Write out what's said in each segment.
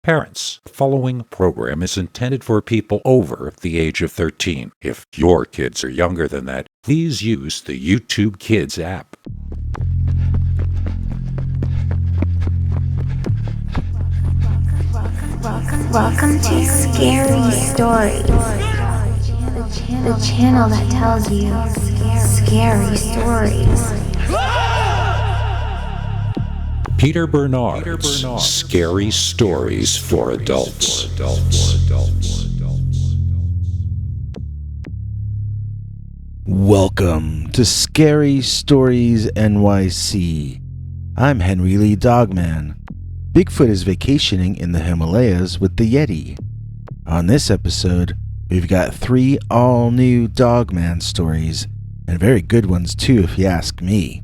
Parents, the following program is intended for people over the age of 13. If your kids are younger than that, please use the YouTube Kids app. Welcome to Scary Stories, the channel that tells you scary stories. Peter Bernard's Scary Stories for Adults. Welcome to Scary Stories NYC. I'm Henry Lee Dogman. Bigfoot is vacationing in the Himalayas with the Yeti. On this episode, we've got 3 all-new Dogman stories, and very good ones too if you ask me.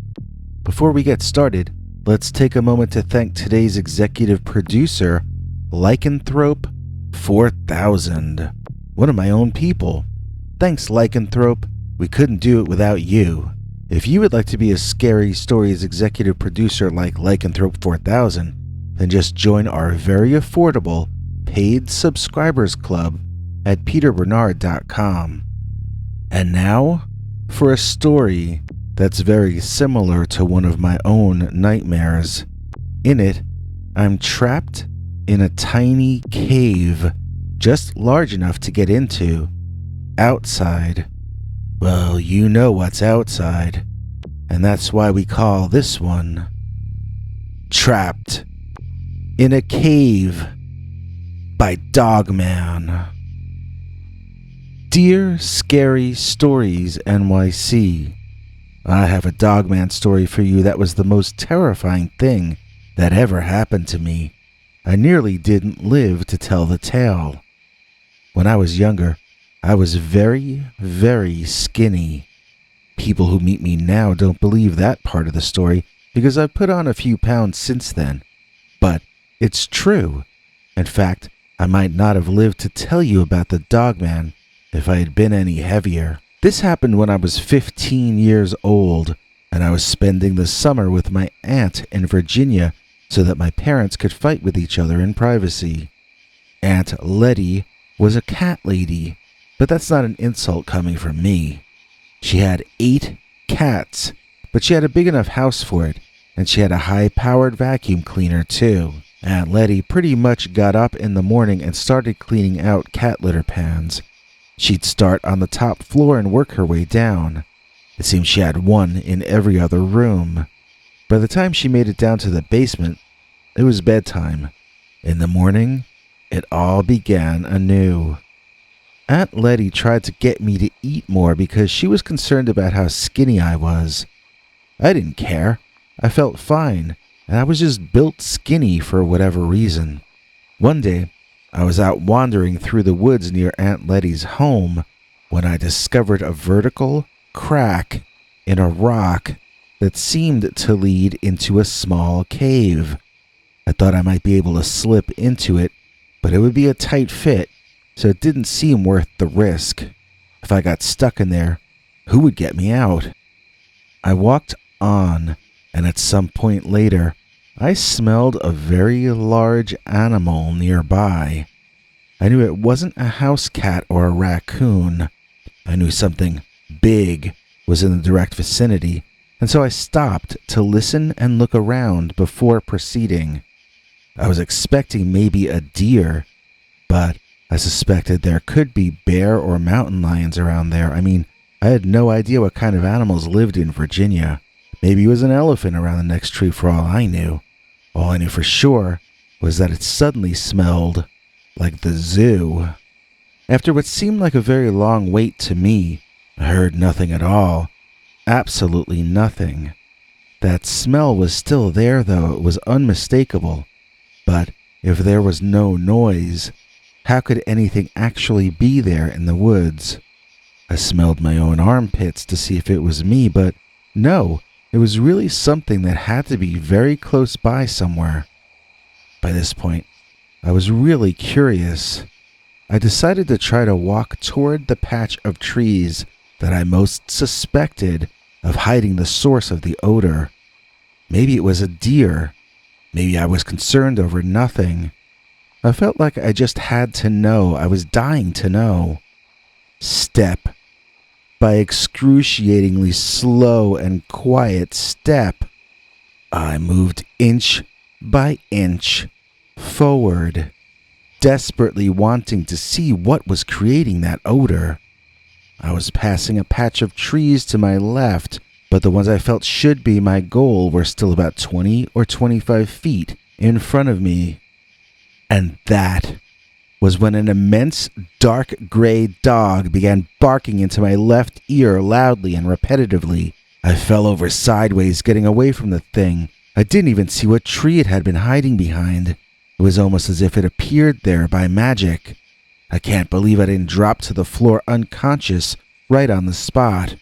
Before we get started, let's take a moment to thank today's executive producer, Lycanthrope 4000, one of my own people. Thanks, Lycanthrope. We couldn't do it without you. If you would like to be a Scary Stories executive producer like Lycanthrope 4000, then just join our very affordable paid subscribers club at peterbernard.com. And now, for a story that's very similar to one of my own nightmares. In it, I'm trapped in a tiny cave, just large enough to get into. Outside, well, you know what's outside, and that's why we call this one Trapped in a Cave by Dogman. Dear Scary Stories NYC, I have a Dogman story for you that was the most terrifying thing that ever happened to me. I nearly didn't live to tell the tale. When I was younger, I was very, very skinny. People who meet me now don't believe that part of the story because I've put on a few pounds since then. But it's true. In fact, I might not have lived to tell you about the Dogman if I had been any heavier. This happened when I was 15 years old, and I was spending the summer with my aunt in Virginia so that my parents could fight with each other in privacy. Aunt Letty was a cat lady, but that's not an insult coming from me. She had 8 cats, but she had a big enough house for it, and she had a high-powered vacuum cleaner too. Aunt Letty pretty much got up in the morning and started cleaning out cat litter pans. She'd start on the top floor and work her way down. It seemed she had one in every other room. By the time she made it down to the basement, it was bedtime. In the morning, it all began anew. Aunt Letty tried to get me to eat more because she was concerned about how skinny I was. I didn't care. I felt fine, and I was just built skinny for whatever reason. One day, I was out wandering through the woods near Aunt Letty's home when I discovered a vertical crack in a rock that seemed to lead into a small cave. I thought I might be able to slip into it, but it would be a tight fit, so it didn't seem worth the risk. If I got stuck in there, who would get me out? I walked on, and at some point later, I smelled a very large animal nearby. I knew it wasn't a house cat or a raccoon. I knew something big was in the direct vicinity, and so I stopped to listen and look around before proceeding. I was expecting maybe a deer, but I suspected there could be bear or mountain lions around there. I mean, I had no idea what kind of animals lived in Virginia. Maybe it was an elephant around the next tree for all I knew. All I knew for sure was that it suddenly smelled like the zoo. After what seemed like a very long wait to me, I heard nothing at all. Absolutely nothing. That smell was still there, though. It was unmistakable. But if there was no noise, how could anything actually be there in the woods? I smelled my own armpits to see if it was me, but no. It was really something that had to be very close by somewhere. By this point, I was really curious. I decided to try to walk toward the patch of trees that I most suspected of hiding the source of the odor. Maybe it was a deer. Maybe I was concerned over nothing. I felt like I just had to know. I was dying to know. Step by excruciatingly slow and quiet step, I moved inch by inch forward, desperately wanting to see what was creating that odor. I was passing a patch of trees to my left, but the ones I felt should be my goal were still about 20 or 25 feet in front of me. And that was when an immense dark gray dog began barking into my left ear loudly and repetitively. I fell over sideways, getting away from the thing. I didn't even see what tree it had been hiding behind. It was almost as if it appeared there by magic. I can't believe I didn't drop to the floor unconscious right on the spot.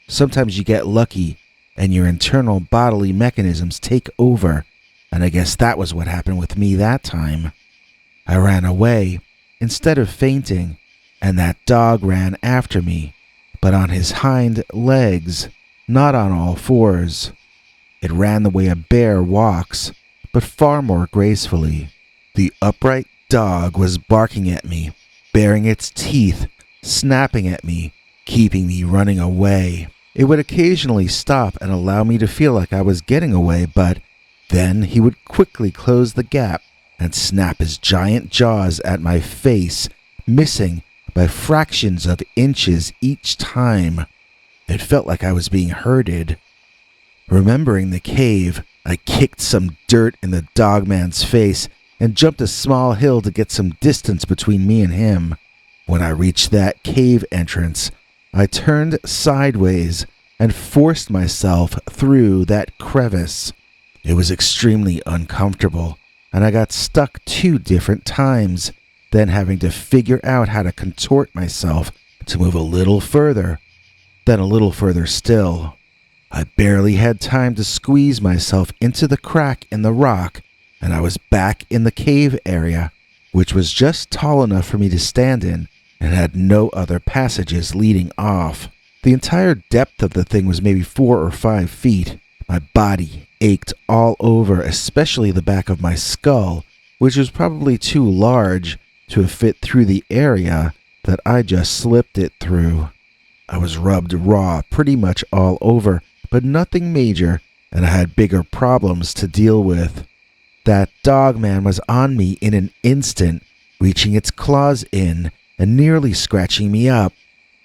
Sometimes you get lucky and your internal bodily mechanisms take over, and I guess that was what happened with me that time. I ran away instead of fainting, and that dog ran after me, but on his hind legs, not on all fours. It ran the way a bear walks, but far more gracefully. The upright dog was barking at me, baring its teeth, snapping at me, keeping me running away. It would occasionally stop and allow me to feel like I was getting away, but then he would quickly close the gap and snap his giant jaws at my face, missing by fractions of inches each time. It felt like I was being herded. Remembering the cave, I kicked some dirt in the dogman's face and jumped a small hill to get some distance between me and him. When I reached that cave entrance, I turned sideways and forced myself through that crevice. It was extremely uncomfortable, and I got stuck 2 different times, then having to figure out how to contort myself to move a little further, then a little further still. I barely had time to squeeze myself into the crack in the rock, and I was back in the cave area, which was just tall enough for me to stand in and had no other passages leading off. The entire depth of the thing was maybe 4 or 5 feet. My body ached all over, especially the back of my skull, which was probably too large to have fit through the area that I just slipped it through. I was rubbed raw pretty much all over, but nothing major, and I had bigger problems to deal with. That dogman was on me in an instant, reaching its claws in and nearly scratching me up.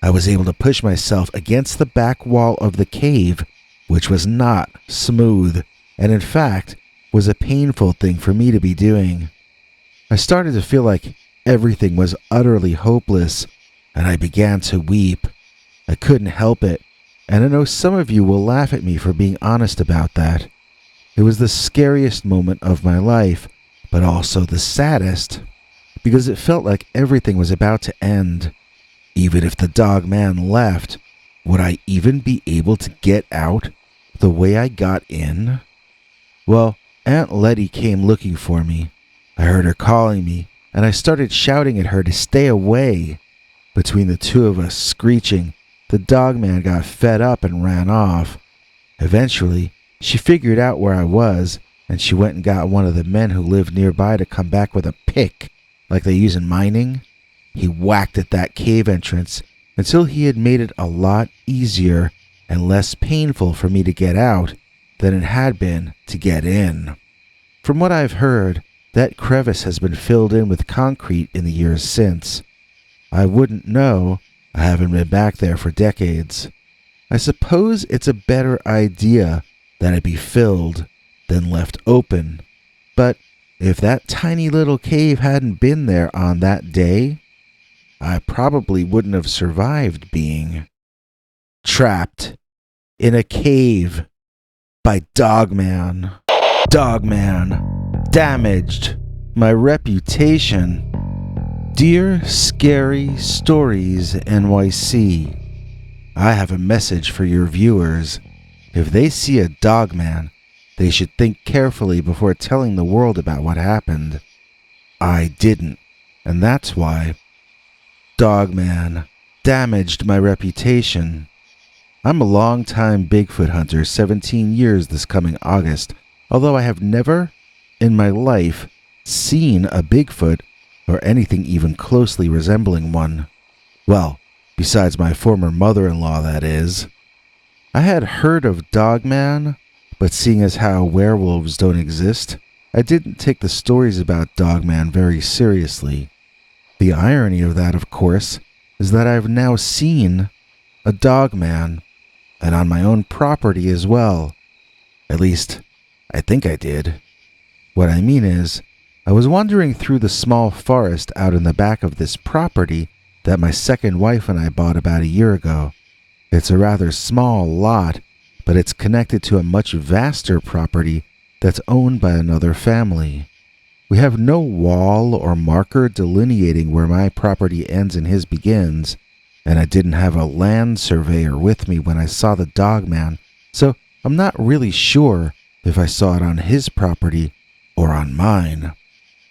I was able to push myself against the back wall of the cave, which was not smooth, and in fact was a painful thing for me to be doing. I started to feel like everything was utterly hopeless, and I began to weep. I couldn't help it, and I know some of you will laugh at me for being honest about that. It was the scariest moment of my life, but also the saddest, because it felt like everything was about to end. Even if the dogman left, would I even be able to get out the way I got in? Well, Aunt Letty came looking for me. I heard her calling me, and I started shouting at her to stay away. Between the two of us screeching, the dogman got fed up and ran off. Eventually, she figured out where I was, and she went and got one of the men who lived nearby to come back with a pick, like they use in mining. He whacked at that cave entrance until he had made it a lot easier and less painful for me to get out than it had been to get in. From what I've heard, that crevice has been filled in with concrete in the years since. I wouldn't know. I haven't been back there for decades. I suppose it's a better idea that it be filled than left open. But if that tiny little cave hadn't been there on that day, I probably wouldn't have survived being trapped in a cave by Dogman. Dogman damaged my reputation. Dear Scary Stories NYC, I have a message for your viewers. If they see a dogman, they should think carefully before telling the world about what happened. I didn't, and that's why Dogman damaged my reputation. I'm a long-time Bigfoot hunter, 17 years this coming August, although I have never in my life seen a Bigfoot or anything even closely resembling one. Well, besides my former mother-in-law, that is. I had heard of Dogman, but seeing as how werewolves don't exist, I didn't take the stories about Dogman very seriously. The irony of that, of course, is that I've now seen a Dogman, and on my own property as well. At least, I think I did. What I mean is, I was wandering through the small forest out in the back of this property that my second wife and I bought about a year ago. It's a rather small lot, but it's connected to a much vaster property that's owned by another family. We have no wall or marker delineating where my property ends and his begins, and I didn't have a land surveyor with me when I saw the Dogman, so I'm not really sure if I saw it on his property or on mine.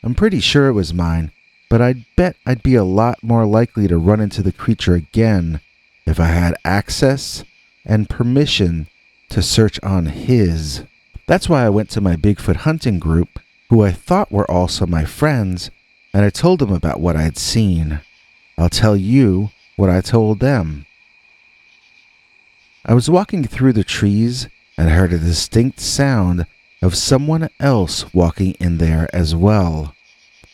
I'm pretty sure it was mine, but I'd bet I'd be a lot more likely to run into the creature again if I had access and permission to search on his. That's why I went to my Bigfoot hunting group, who I thought were also my friends, and I told them about what I'd seen. I'll tell you what I told them. I was walking through the trees and heard a distinct sound of someone else walking in there as well.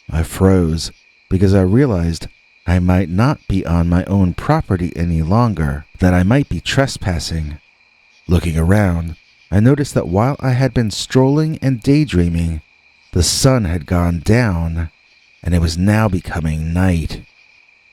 I froze because I realized I might not be on my own property any longer, that I might be trespassing. Looking around, I noticed that while I had been strolling and daydreaming, the sun had gone down, and it was now becoming night.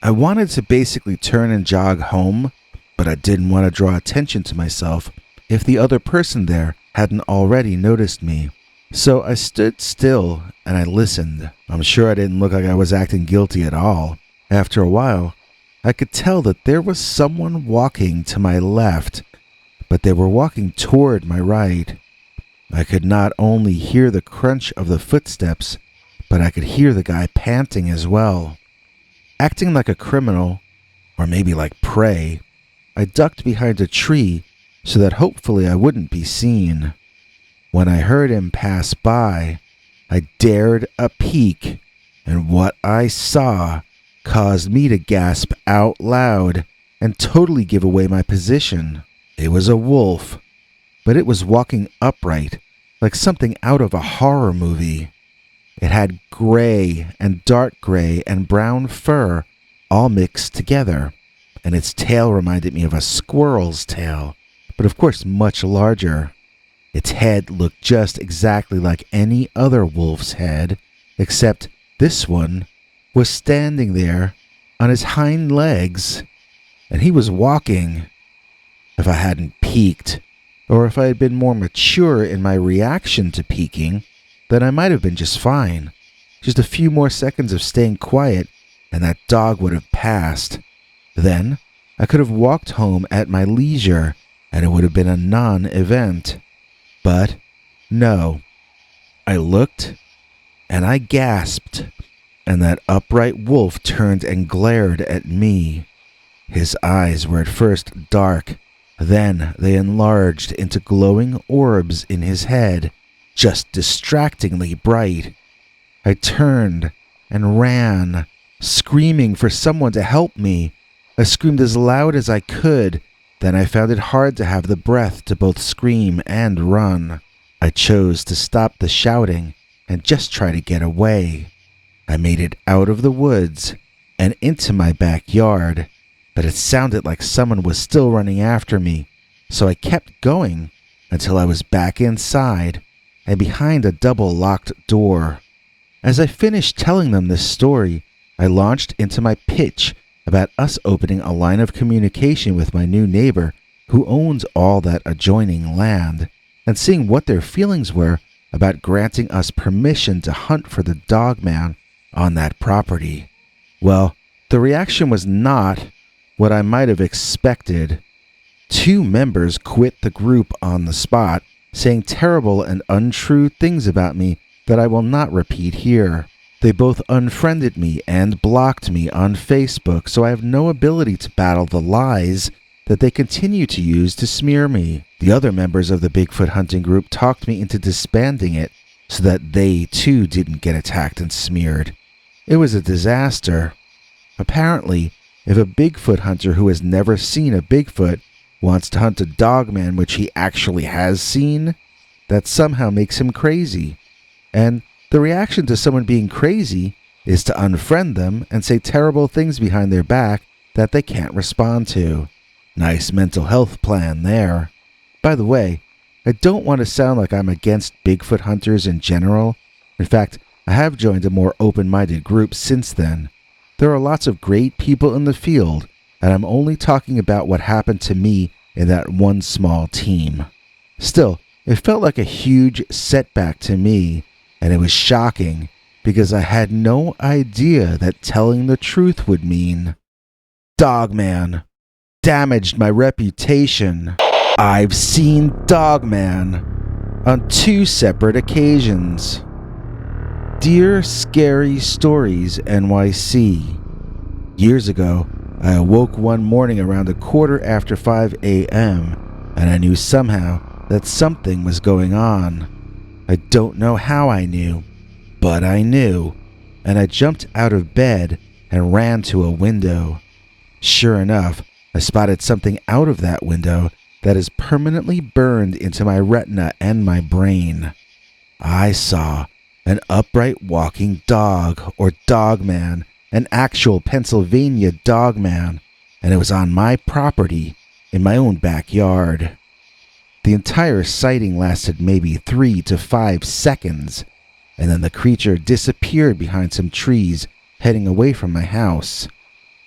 I wanted to basically turn and jog home, but I didn't want to draw attention to myself if the other person there hadn't already noticed me. So I stood still and I listened. I'm sure I didn't look like I was acting guilty at all. After a while, I could tell that there was someone walking to my left, but they were walking toward my right. I could not only hear the crunch of the footsteps, but I could hear the guy panting as well. Acting like a criminal, or maybe like prey, I ducked behind a tree so that hopefully I wouldn't be seen. When I heard him pass by, I dared a peek, and what I saw caused me to gasp out loud and totally give away my position. It was a wolf, but it was walking upright, like something out of a horror movie. It had gray and dark gray and brown fur all mixed together, and its tail reminded me of a squirrel's tail, but of course much larger. Its head looked just exactly like any other wolf's head, except this one was standing there on his hind legs, and he was walking. If I hadn't peeked, or if I had been more mature in my reaction to peeking, then I might have been just fine. Just a few more seconds of staying quiet, and that dog would have passed. Then I could have walked home at my leisure, and it would have been a non-event. But no. I looked, and I gasped, and that upright wolf turned and glared at me. His eyes were at first dark, then they enlarged into glowing orbs in his head, just distractingly bright. I turned and ran, screaming for someone to help me. I screamed as loud as I could, then I found it hard to have the breath to both scream and run. I chose to stop the shouting and just try to get away. I made it out of the woods and into my backyard, but it sounded like someone was still running after me, so I kept going until I was back inside and behind a double-locked door. As I finished telling them this story, I launched into my pitch about us opening a line of communication with my new neighbor who owns all that adjoining land, and seeing what their feelings were about granting us permission to hunt for the Dogman on that property. Well, the reaction was not what I might have expected. 2 members quit the group on the spot, saying terrible and untrue things about me that I will not repeat here. They both unfriended me and blocked me on Facebook, so I have no ability to battle the lies that they continue to use to smear me. The other members of the Bigfoot hunting group talked me into disbanding it, so that they too didn't get attacked and smeared. It was a disaster. Apparently, if a Bigfoot hunter who has never seen a Bigfoot wants to hunt a Dogman which he actually has seen, that somehow makes him crazy. And the reaction to someone being crazy is to unfriend them and say terrible things behind their back that they can't respond to. Nice mental health plan there. By the way, I don't want to sound like I'm against Bigfoot hunters in general. In fact, I have joined a more open-minded group since then. There are lots of great people in the field, and I'm only talking about what happened to me in that one small team. Still, it felt like a huge setback to me, and it was shocking because I had no idea that telling the truth would mean Dogman. Damaged my reputation. I've seen Dogman on 2 separate occasions. Dear Scary Stories NYC, years ago, I awoke one morning around 5:15 a.m. and I knew somehow that something was going on. I don't know how I knew, but I knew, and I jumped out of bed and ran to a window. Sure enough, I spotted something out of that window that is permanently burned into my retina and my brain. I saw an upright walking dog, or Dogman, an actual Pennsylvania Dogman, and it was on my property in my own backyard. The entire sighting lasted maybe 3 to 5 seconds, and then the creature disappeared behind some trees heading away from my house.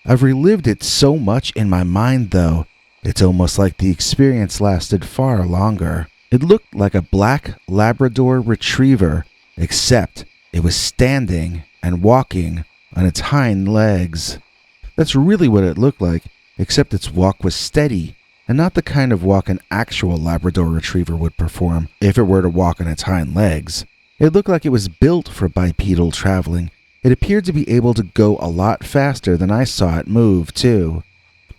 I've relived it so much in my mind though, it's almost like the experience lasted far longer. It looked like a black Labrador retriever, except it was standing and walking on its hind legs. That's really what it looked like, except its walk was steady and not the kind of walk an actual Labrador retriever would perform if it were to walk on its hind legs. It looked like it was built for bipedal traveling. It appeared to be able to go a lot faster than I saw it move, too.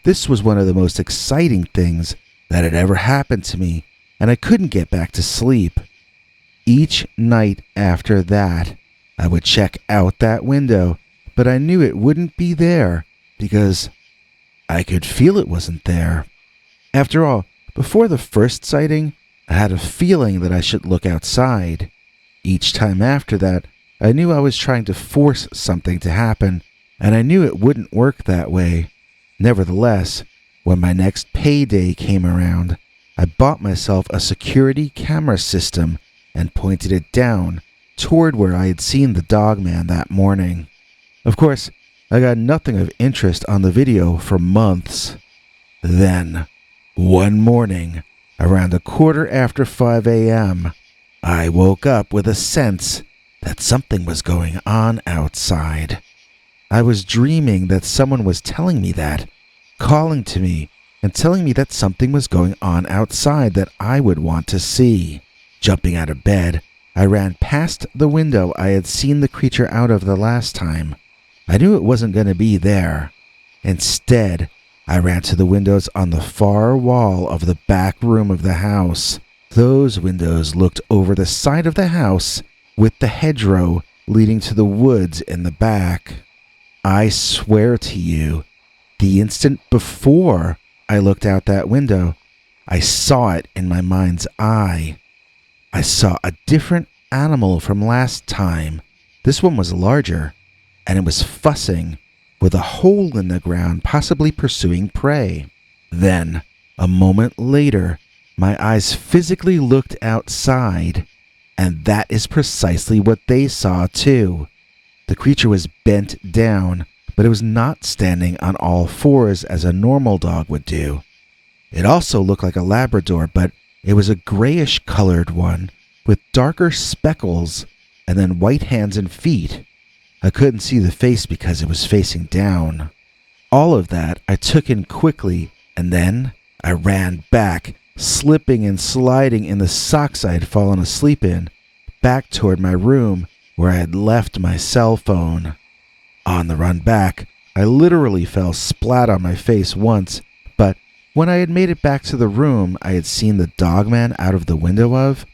This was one of the most exciting things that had ever happened to me, and I couldn't get back to sleep. Each night after that, I would check out that window, but I knew it wouldn't be there because I could feel it wasn't there. After all, before the first sighting, I had a feeling that I should look outside. Each time after that, I knew I was trying to force something to happen, and I knew it wouldn't work that way. Nevertheless, when my next payday came around, I bought myself a security camera system and pointed it down toward where I had seen the Dogman that morning. Of course, I got nothing of interest on the video for months. Then, one morning, around 5:15 a.m., I woke up with a sense that something was going on outside. I was dreaming that someone was telling me that, calling to me, and telling me that something was going on outside that I would want to see. Jumping out of bed, I ran past the window I had seen the creature out of the last time. I knew it wasn't going to be there. Instead, I ran to the windows on the far wall of the back room of the house. Those windows looked over the side of the house with the hedgerow leading to the woods in the back. I swear to you, the instant before I looked out that window, I saw it in my mind's eye. I saw a different animal from last time. This one was larger, and it was fussing with a hole in the ground, possibly pursuing prey. Then, a moment later, my eyes physically looked outside, and that is precisely what they saw too. The creature was bent down, but it was not standing on all fours as a normal dog would do. It also looked like a Labrador, but it was a grayish-colored one with darker speckles and then white hands and feet. I couldn't see the face because it was facing down. All of that I took in quickly, and then I ran back, slipping and sliding in the socks I had fallen asleep in, back toward my room where I had left my cell phone. On the run back, I literally fell splat on my face once, but when I had made it back to the room I had seen the Dogman out of the window of,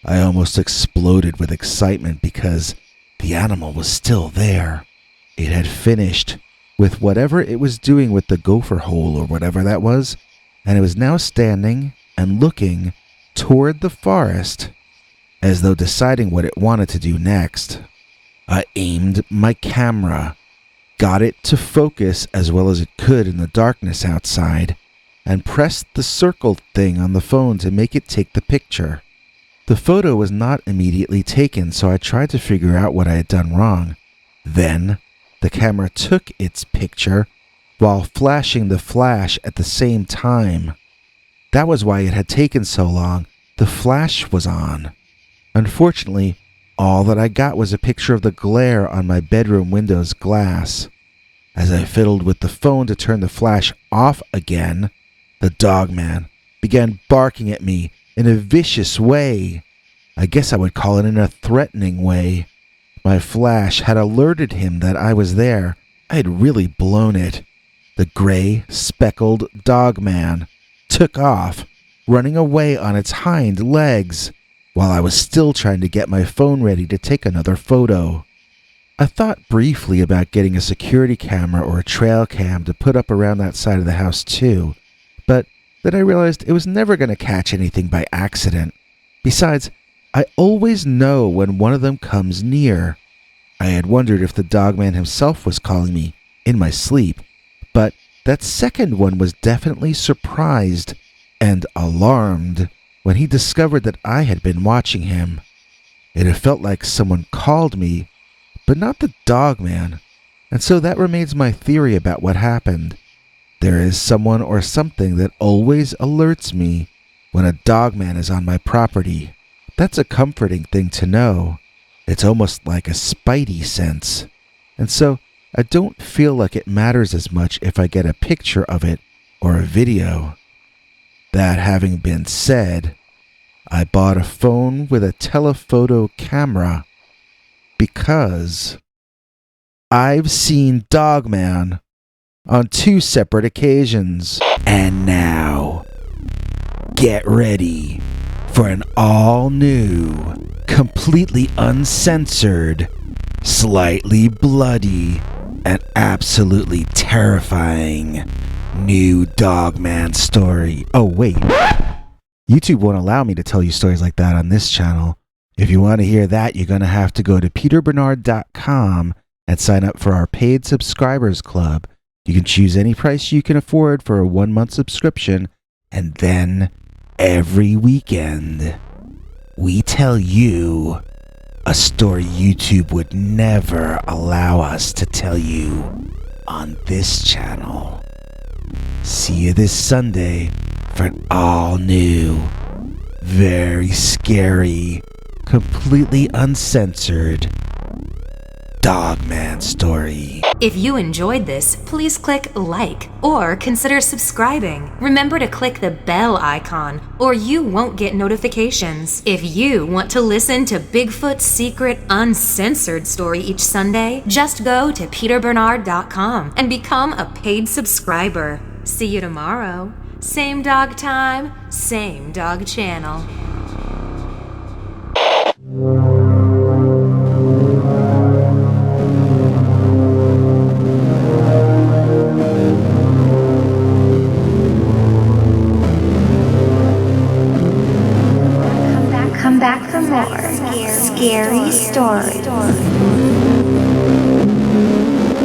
I almost exploded with excitement because the animal was still there. It had finished with whatever it was doing with the gopher hole or whatever that was, and it was now standing and looking toward the forest as though deciding what it wanted to do next. I aimed my camera, got it to focus as well as it could in the darkness outside, and pressed the circled thing on the phone to make it take the picture. The photo was not immediately taken, so I tried to figure out what I had done wrong. Then, the camera took its picture while flashing the flash at the same time. That was why it had taken so long. The flash was on. Unfortunately, all that I got was a picture of the glare on my bedroom window's glass. As I fiddled with the phone to turn the flash off again, the Dogman began barking at me in a vicious way. I guess I would call it in a threatening way. My flash had alerted him that I was there. I had really blown it. The gray, speckled Dogman took off, running away on its hind legs, while I was still trying to get my phone ready to take another photo. I thought briefly about getting a security camera or a trail cam to put up around that side of the house too, but then I realized it was never going to catch anything by accident. Besides, I always know when one of them comes near. I had wondered if the Dogman himself was calling me in my sleep, but that second one was definitely surprised and alarmed when he discovered that I had been watching him. It had felt like someone called me, but not the Dogman, and so that remains my theory about what happened. There is someone or something that always alerts me when a Dogman is on my property. That's a comforting thing to know. It's almost like a spidey sense, and so I don't feel like it matters as much if I get a picture of it or a video. That having been said, I bought a phone with a telephoto camera because I've seen Dogman on 2 separate occasions. And now, get ready for an all-new, completely uncensored, slightly bloody, and absolutely terrifying new Dogman story. Oh, wait. YouTube won't allow me to tell you stories like that on this channel. If you want to hear that, you're going to have to go to peterbernard.com and sign up for our paid subscribers club. You can choose any price you can afford for a 1-month subscription, and then every weekend, we tell you a story YouTube would never allow us to tell you on this channel. See you this Sunday for an all-new, very scary, completely uncensored Dogman story. If you enjoyed this, please click like or consider subscribing. Remember to click the bell icon or you won't get notifications. If you want to listen to Bigfoot's secret uncensored story each Sunday, just go to peterbernard.com and become a paid subscriber. See you tomorrow. Same dog time, same dog channel. Come back for more scary stories.